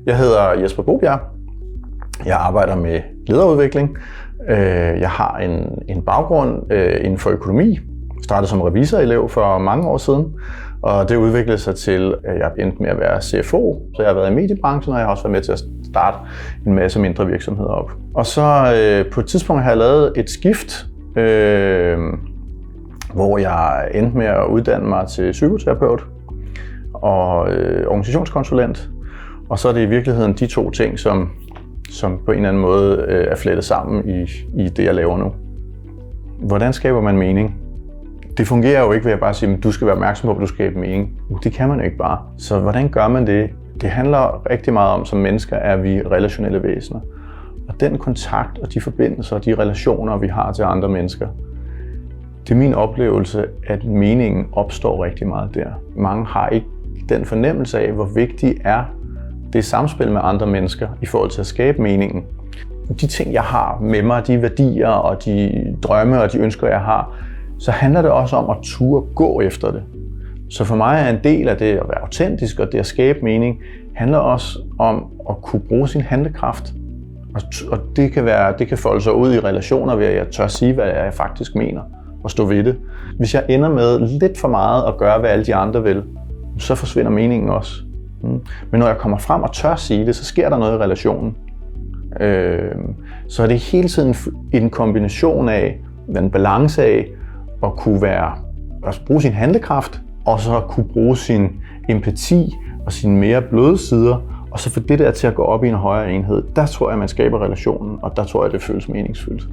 Jeg hedder Jesper Bobjerg. Jeg arbejder med lederudvikling. Jeg har en baggrund inden for økonomi. Jeg startede som revisorelev for mange år siden, og det udviklede sig til, at jeg endte med at være CFO. Så jeg har været i mediebranchen, og jeg har også været med til at starte en masse mindre virksomheder op. Og så på et tidspunkt har jeg lavet et skift, hvor jeg endte med at uddanne mig til psykoterapeut og organisationskonsulent. Og så er det i virkeligheden de to ting, som på en eller anden måde er flettet sammen i det, jeg laver nu. Hvordan skaber man mening? Det fungerer jo ikke ved at bare sige, at du skal være opmærksom på, at du skaber mening. Det kan man jo ikke bare. Så hvordan gør man det? Det handler rigtig meget om, som mennesker er vi relationelle væsener. Og den kontakt og de forbindelser og de relationer, vi har til andre mennesker, det er min oplevelse, at meningen opstår rigtig meget der. Mange har ikke den fornemmelse af, hvor vigtigt er det samspil med andre mennesker i forhold til at skabe meningen. De ting, jeg har med mig, de værdier og de drømme og de ønsker, jeg har, så handler det også om at turde gå efter det. Så for mig er en del af det at være autentisk og det at skabe mening, handler også om at kunne bruge sin handlekraft. Og det kan folde sig ud i relationer ved, at jeg tør sige, hvad jeg faktisk mener og stå ved det. Hvis jeg ender med lidt for meget at gøre, hvad alle de andre vil, så forsvinder meningen også. Men når jeg kommer frem og tør sige det, så sker der noget i relationen. Så er det hele tiden en kombination af, en balance af at kunne bruge sin handlekraft, og så kunne bruge sin empati og sine mere bløde sider, og så få det der til at gå op i en højere enhed. Der tror jeg, man skaber relationen, og der tror jeg, det føles meningsfyldt.